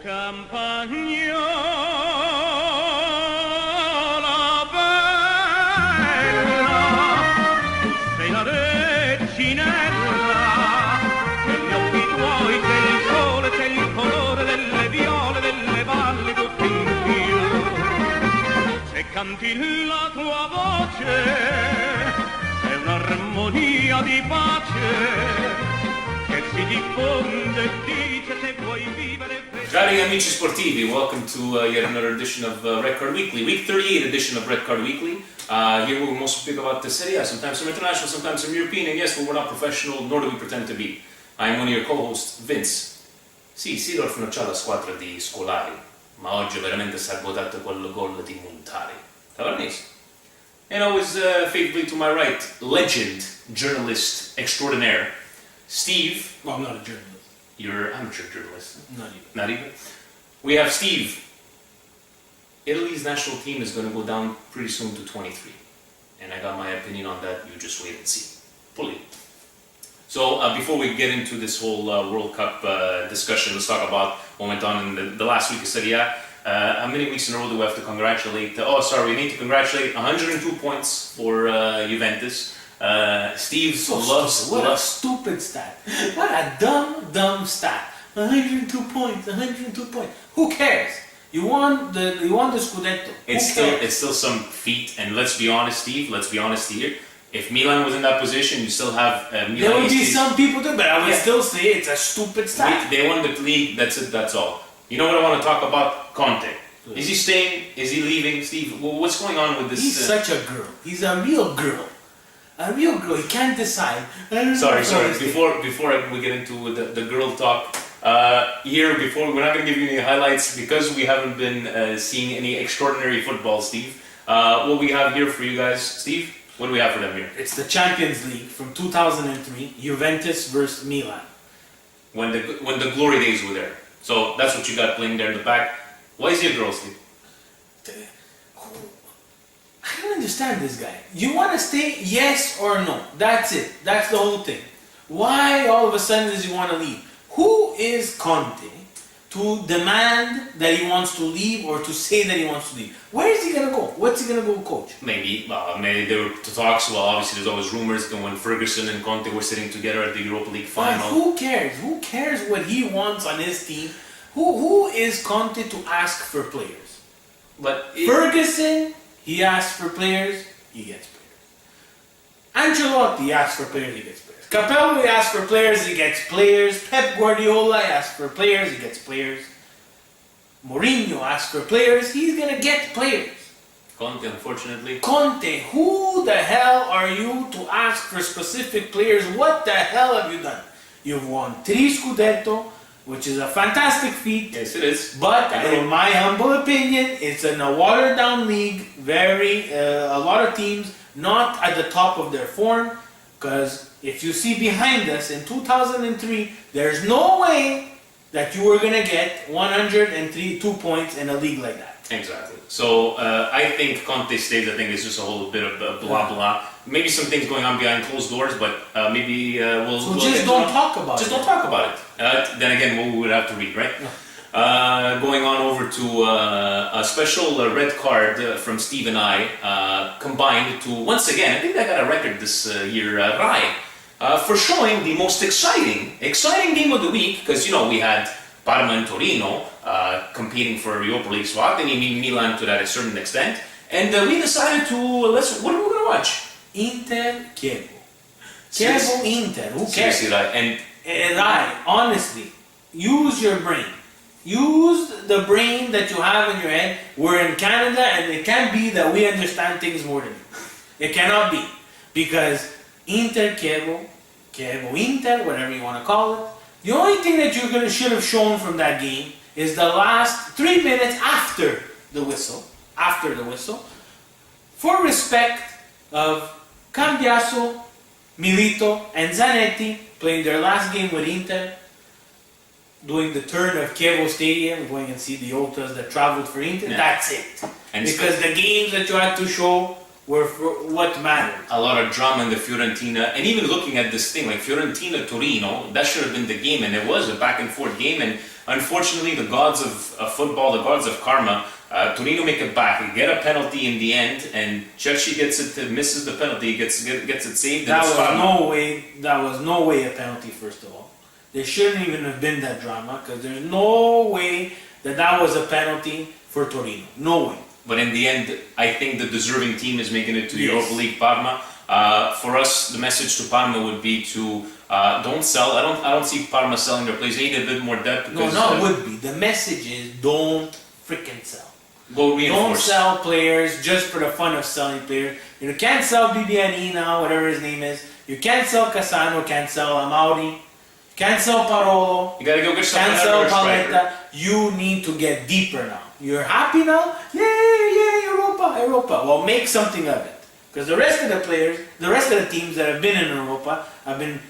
Campagnola bella, tu sei la reginella, negli occhi tuoi c'è il sole, c'è il colore delle viole, delle valli tutte in filo. Se canti la tua voce è un'armonia di pace che si diffonde e dice se vuoi vivere. Cari amici sportivi, welcome to yet another edition of Red Card Weekly, week 38 edition of Red Card Weekly. Here we will mostly speak about the SerieA, sometimes some international, sometimes some European, and yes, but we're not professional, nor do we pretend to be. I am one of your co-hosts, Vince. Sì, Sidorf non c'ha la squadra di scolari, ma oggi è veramente sabotato quel gol di Montari. Tavernese. And always faithfully to my right, legend, journalist extraordinaire, Steve. Well, I'm not a journalist. You're an amateur journalist. Not even. Not even? We have Steve. Italy's national team is going to go down pretty soon to 23. And I got my opinion on that. You just wait and see. Fully. So before we get into this whole World Cup discussion, let's talk about what went on in the last week of SerieA. How many weeks in a row do we have to congratulate? We need to congratulate 102 points for Juventus. Steve's loves. What a stupid stat. What a dumb stat. 102 points, 102 points. Who cares? You won the Scudetto. It's still some feat, and let's be honest, Steve, let's be honest here. If Milan was in that position, you still have Milan. There would be some people too, but I would still say it's a stupid stat. They won the league, that's it, that's all. You know what I want to talk about? Conte. Is he staying? Is he leaving? Steve, what's going on with this? He's such a girl. He's a real girl. A real girl, he can't decide. Sorry. Before we get into the girl talk, we're not going to give you any highlights because we haven't been seeing any extraordinary football, Steve. What we have here for you guys, Steve, what do we have for them here? It's the Champions League from 2003, Juventus versus Milan. When the glory days were there. So that's what you got playing there in the back. Why is he a girl, Steve? I don't understand this guy. You want to stay, yes or no? That's it. That's the whole thing. Why all of a sudden does he want to leave? Who is Conte to demand that he wants to leave or to say that he wants to leave? Where is he going to go? What's he going to go coach? Maybe there were talks. Well, obviously there's always rumors that when Ferguson and Conte were sitting together at the Europa League final. But who cares? Who cares what he wants on his team? Who is Conte to ask for players? Ferguson, he asks for players, he gets players. Ancelotti asks for players, he gets players. Capello asks for players, he gets players. Pep Guardiola asks for players, he gets players. Mourinho asks for players, he's gonna get players. Conte, unfortunately. Conte, who the hell are you to ask for specific players? What the hell have you done? You've won 3 Scudetto, which is a fantastic feat. Yes, it is. But in my humble opinion, it's in a watered down league. A lot of teams not at the top of their form. Because if you see behind us in 2003, there's no way that you were going to get 102 points in a league like that. Exactly. So I think Conte stays. I think it's just a whole bit of blah blah. Maybe some things going on behind closed doors, but maybe we'll. So just don't talk about it. Just don't talk about it. Then again, we would have to read, right? No. Going on over to a special red card from Steve and I, combined to once again. I think I got a record this year, Rai, for showing the most exciting game of the week. Because we had Parma and Torino competing for Europa League spot, and Milan to that a certain extent. And we decided to what are we going to watch? Inter Chievo. Chievo Inter. Who cares? Seriously, Rai. And Rai, honestly, use your brain. Use the brain that you have in your head. We're in Canada, and it can't be that we understand things more than you. It cannot be. Because Inter Chievo Inter, whatever you want to call it, the only thing that you should have shown from that game is the last 3 minutes after the whistle, for respect of Cambiaso, Milito, and Zanetti playing their last game with Inter, doing the turn of Chievo Stadium, going and see the ultras that traveled for Inter. Yeah. That's it. And because the games that you had to show were what mattered. A lot of drama in the Fiorentina, and even looking at this thing, like Fiorentina-Torino, that should have been the game, and it was a back-and-forth game, and unfortunately the gods of football, the gods of karma, Torino make it back. They get a penalty in the end, and Cerci misses the penalty, gets it saved. That was no way a penalty, first of all. There shouldn't even have been that drama, because there's no way that was a penalty for Torino. No way. But in the end, I think the deserving team is making it to the Europa League, Parma. For us, the message to Parma would be to don't sell. I don't see Parma selling their players. They need a bit more depth. Because, would be. The message is don't freaking sell. Go reinforce. Don't sell players just for the fun of selling players. You can't sell Bibiani now, whatever his name is. You can't sell Cassano, can't sell Amauri. Can't sell Parolo. You gotta go get some. Can't sell Paletta. You need to get deeper now. You're happy now? Yay, Europa. Well, make something of it. Because the rest of the players, the rest of the teams that have been in Europa have been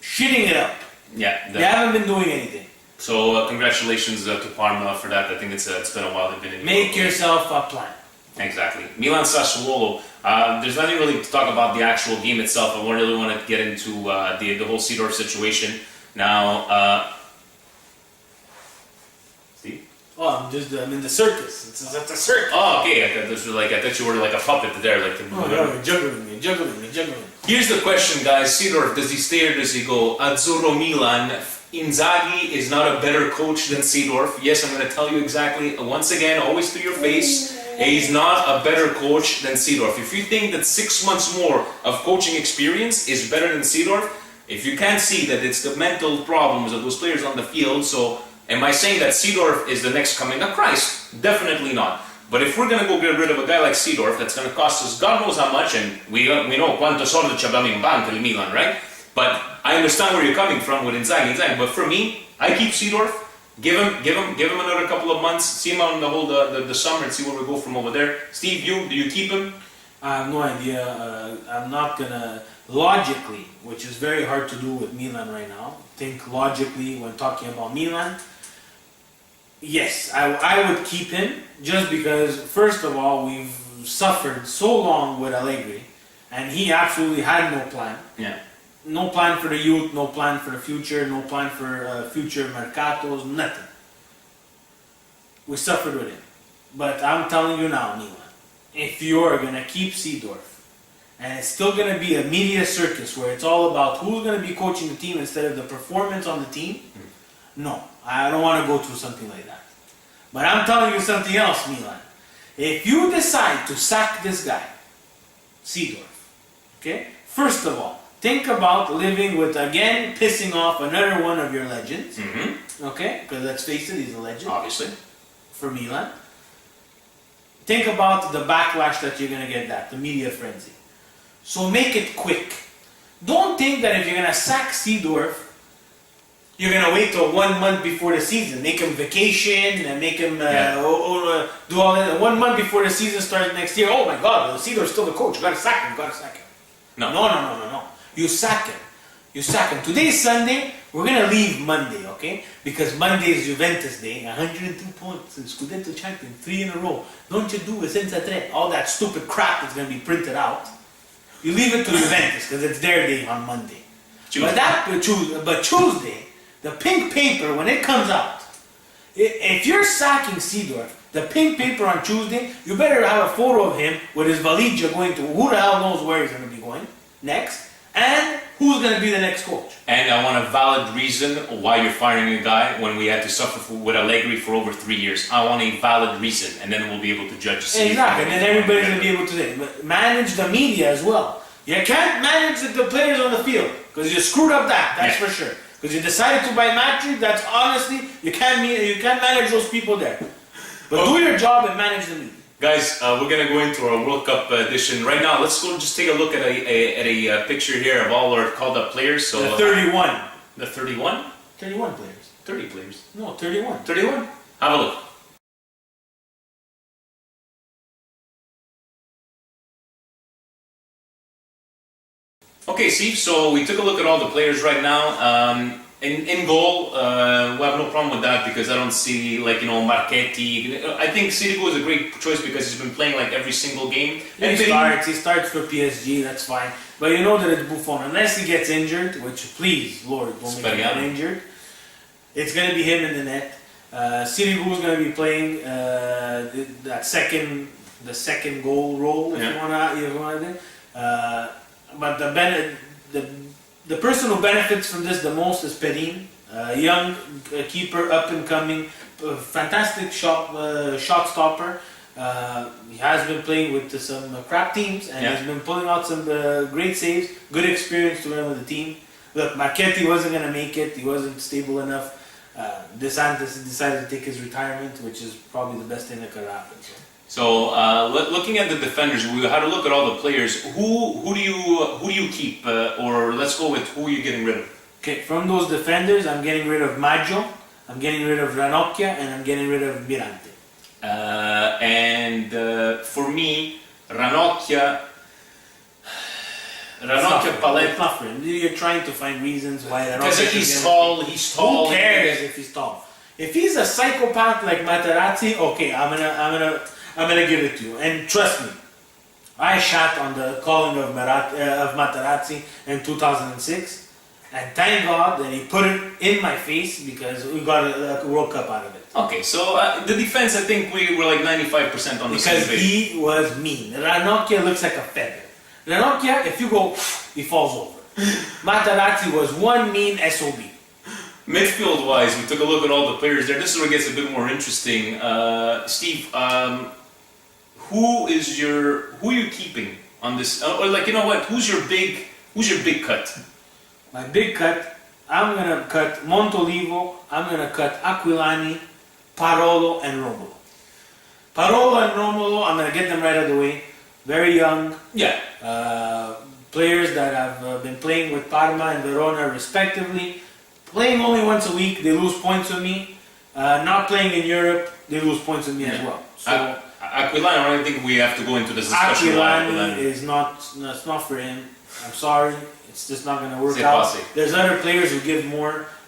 shitting it up. Yeah. They haven't been doing anything. So congratulations to Parma for that. I think it's been a while they've been in Make yourself a plan. Exactly. Milan Sassuolo. There's nothing really to talk about the actual game itself. I really want to get into the whole Seedorf situation. Now, Steve? Oh, I'm in the circus. It's a circus. Oh, okay. I thought you were like a puppet there. You're juggling me. Here's the question, guys. Seedorf, does he stay or does he go? Azzurro Milan. Inzaghi is not a better coach than Seedorf. Yes, I'm going to tell you exactly. Once again, always to your face. He's not a better coach than Seedorf. If you think that 6 months more of coaching experience is better than Seedorf, if you can't see that it's the mental problems of those players on the field, so am I saying that Seedorf is the next coming of Christ? Definitely not. But if we're going to go get rid of a guy like Seedorf, that's going to cost us God knows how much, and we know quanto soldi ci abbiamo in banca il Milan, right? But I understand where you're coming from with Inzaghi. But for me, I keep Seedorf. Give him another couple of months. See him on the whole the summer and see where we go from over there. Steve, do you keep him? I have no idea. I'm not gonna logically, which is very hard to do with Milan right now. Think logically when talking about Milan. Yes, I would keep him just because, first of all, we've suffered so long with Allegri, and he absolutely had no plan. Yeah. No plan for the youth, no plan for the future, no plan for future mercatos, nothing. We suffered with him. But I'm telling you now, Milan, if you're going to keep Seedorf, and it's still going to be a media circus where it's all about who's going to be coaching the team instead of the performance on the team, no, I don't want to go through something like that. But I'm telling you something else, Milan. If you decide to sack this guy, Seedorf, okay, first of all, think about living with, again, pissing off another one of your legends. Mm-hmm. Okay? Because let's face it, he's a legend. Obviously. For Milan. Think about the backlash that you're going to get the media frenzy. So make it quick. Don't think that if you're going to sack Seedorf, you're going to wait till 1 month before the season. Make him vacation and make him do all that. 1 month before the season starts next year. Oh my God, Seedorf's still the coach. You got to sack him. No. You sack him. Today's Sunday. We're going to leave Monday, okay? Because Monday is Juventus Day. 102 points. Scudetto champion. 3 in a row. Don't you do it senza tre. All that stupid crap is going to be printed out. You leave it to Juventus because it's their day on Monday. But Tuesday, the pink paper, when it comes out, if you're sacking Seedorf, the pink paper on Tuesday, you better have a photo of him with his valigia going to who the hell knows where he's going to be going next, and who's going to be the next coach. And I want a valid reason why you're firing a guy when we had to suffer with Allegri for over 3 years. I want a valid reason, and then we'll be able to judge. Exactly, and then everybody's going to be able to say, but manage the media as well. You can't manage the players on the field because you screwed up that's for sure. Because you decided to buy Matri, that's honestly, you can't manage those people there. But do your job and manage the media. Guys, we're going to go into our World Cup edition. Right now, let's go just take a look at a picture here of all our called-up players. So, the 31. The 31? 31 players. 30 players. No, 31. 31? Have a look. Okay, Steve, so we took a look at all the players right now. In goal, we have no problem with that because I don't see Marchetti. I think Sirigu is a great choice because he's been playing like every single game. He starts for PSG, that's fine. But you know that it's Buffon. Unless he gets injured, which please, Lord, don't make him get injured. It's going to be him in the net. Sirigu is going to be playing the second goal role if you want to. But the person who benefits from this the most is Perin, young keeper, up and coming, fantastic shot stopper. He has been playing with some crap teams and he's been pulling out some great saves, good experience to run with the team. Look, Marchetti wasn't going to make it, he wasn't stable enough. DeSantis decided to take his retirement, which is probably the best thing that could happen. So looking at the defenders, we had to look at all the players. Who do you keep, or let's go with who you're getting rid of? Okay, from those defenders, I'm getting rid of Maggio, I'm getting rid of Ranocchia, and I'm getting rid of Mirante. For me, Ranocchia, Paletta. It's not for him. You're trying to find reasons why Ranocchia. Because he's tall. Who cares if he's tall? If he's a psychopath like Materazzi, okay, I'm gonna give it to you. And trust me, I shat on the calling of Materazzi in 2006, and thank God that he put it in my face because we got a World Cup out of it. Okay, so the defense, I think we were like 95% on the same page. Because he was mean. Ranocchia looks like a feather. Ranocchia, if you go, he falls over. Materazzi was one mean SOB. Midfield-wise, we took a look at all the players there. This is where it gets a bit more interesting. Steve, who are you keeping on this? Or you know what? Who's your big cut? My big cut, I'm gonna cut Montolivo. I'm gonna cut Aquilani, Parolo, and Romulo. Parolo and Romulo, I'm gonna get them right out of the way. Very young. Yeah. Players that have been playing with Parma and Verona respectively. Playing only once a week, they lose points with me. Not playing in Europe, they lose points with me as well. So Aquilani, I don't think we have to go into this discussion. Aquilani is not for him. I'm sorry, it's just not going to work out. There's other players who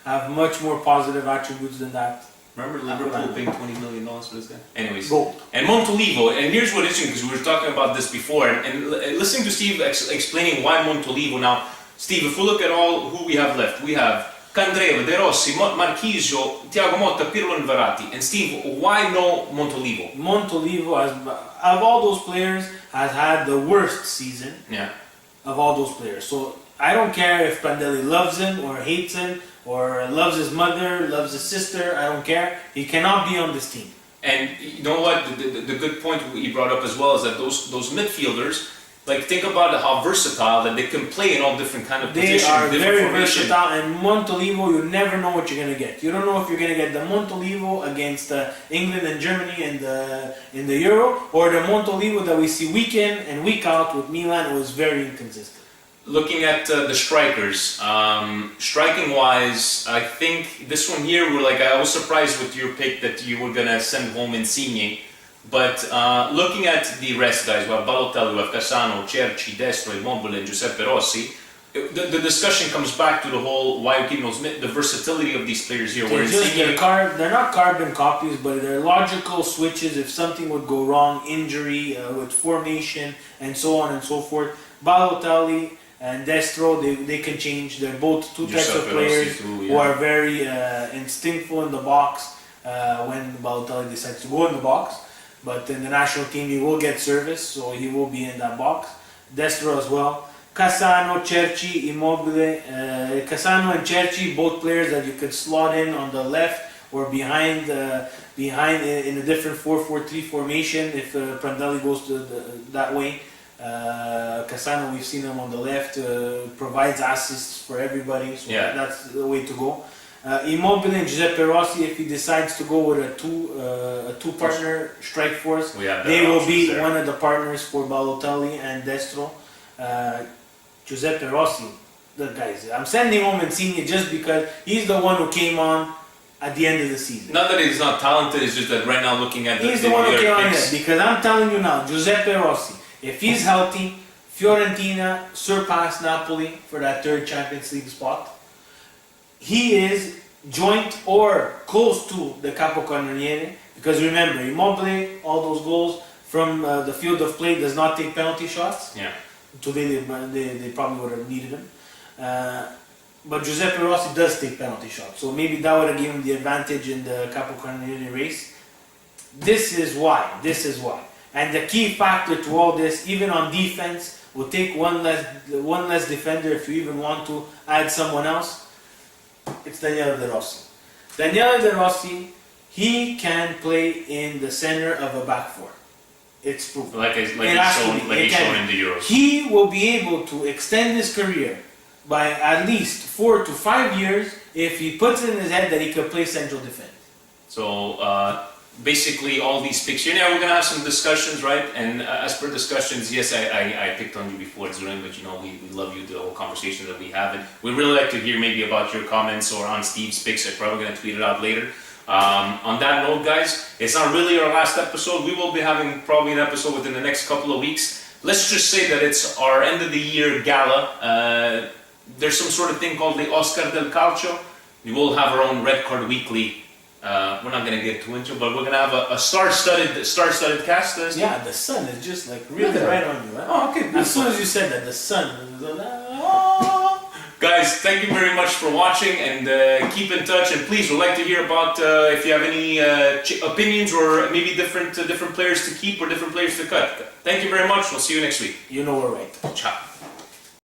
have much more positive attributes than that. Remember Liverpool paying $20 million for this guy? Anyways. Gold. And Montolivo, and here's what interesting, because we were talking about this before, and listening to Steve explaining why Montolivo. Now, Steve, if we look at all who we have left, we have Candreva, De Rossi, Marchisio, Thiago Motta, Pirlo and Verratti. And Steve, why no Montolivo? Montolivo, of all those players, has had the worst season of all those players. So I don't care if Prandelli loves him or hates him or loves his mother, loves his sister, I don't care. He cannot be on this team. And you know what? The good point he brought up as well is that those midfielders, like, think about how versatile that they can play in all different kind of positions. They are very versatile, and Montolivo, you never know what you're going to get. You don't know if you're going to get the Montolivo against England and Germany in the Euro, or the Montolivo that we see week in and week out with Milan was very inconsistent. Looking at the strikers, striking-wise, I think this one here, I was surprised with your pick that you were going to send home Insigne. But looking at the rest, guys, we have Balotelli, we have Cassano, Cerci, Destro, Immobile, and Giuseppe Rossi. The discussion comes back to the whole why we keep the versatility of these players here. They're not carbon copies, but they're logical switches if something would go wrong, injury, with formation, and so on and so forth. Balotelli and Destro, they can change. They're both two types of players who are very instinctful in the box when Balotelli decides to go in the box. But in the national team, he will get service, so he will be in that box. Destro as well. Cassano, Cerci, Immobile. Cassano and Cerci, both players that you could slot in on the left or behind in a different 4-4-3 formation if Prandelli goes to that way. Cassano, we've seen him on the left, provides assists for everybody, so that's the way to go. Immobile and Giuseppe Rossi, if he decides to go with a two-partner strike force, they will be one of the partners for Balotelli and Destro. Giuseppe Rossi, the guys, I'm sending home Insigne just because he's the one who came on at the end of the season. Not that he's not talented, it's just that right now looking at he's the one who came on because I'm telling you now, Giuseppe Rossi, if he's healthy, Fiorentina surpassed Napoli for that third Champions League spot. he is joint or close to the capocannoniere, because remember, Immobile, all those goals from the field of play does not take penalty shots. Yeah. Today they probably would have needed him. But Giuseppe Rossi does take penalty shots, so maybe that would have given him the advantage in the capocannoniere race. This is why. And the key factor to all this, even on defense, will take one less defender if you even want to add someone else. It's Daniele De Rossi. Daniele De Rossi, he can play in the center of a back four. It's proven. Like he's shown in the Euros. He will be able to extend his career by at least 4 to 5 years if he puts it in his head that he could play central defense. So basically all these picks, we're going to have some discussions, right? And as per discussions, yes, I picked on you before, Zurin, but we love you, the whole conversation that we have. And we'd really like to hear maybe about your comments or on Steve's picks. I'm probably going to tweet it out later. On that note, guys, it's not really our last episode. We will be having probably an episode within the next couple of weeks. Let's just say that it's our end of the year gala. There's some sort of thing called the Oscar del Calcio. We will have our own Red Card Weekly. We're not going to get too into it, but we're going to have a star-studded cast. Yeah, the sun is just like really right on you. Huh? Oh, okay. As soon as you said that, the sun. Guys, thank you very much for watching, and keep in touch. And please, we'd like to hear about if you have any opinions or maybe different players to keep or different players to cut. Thank you very much. We'll see you next week. You know we're right. Ciao.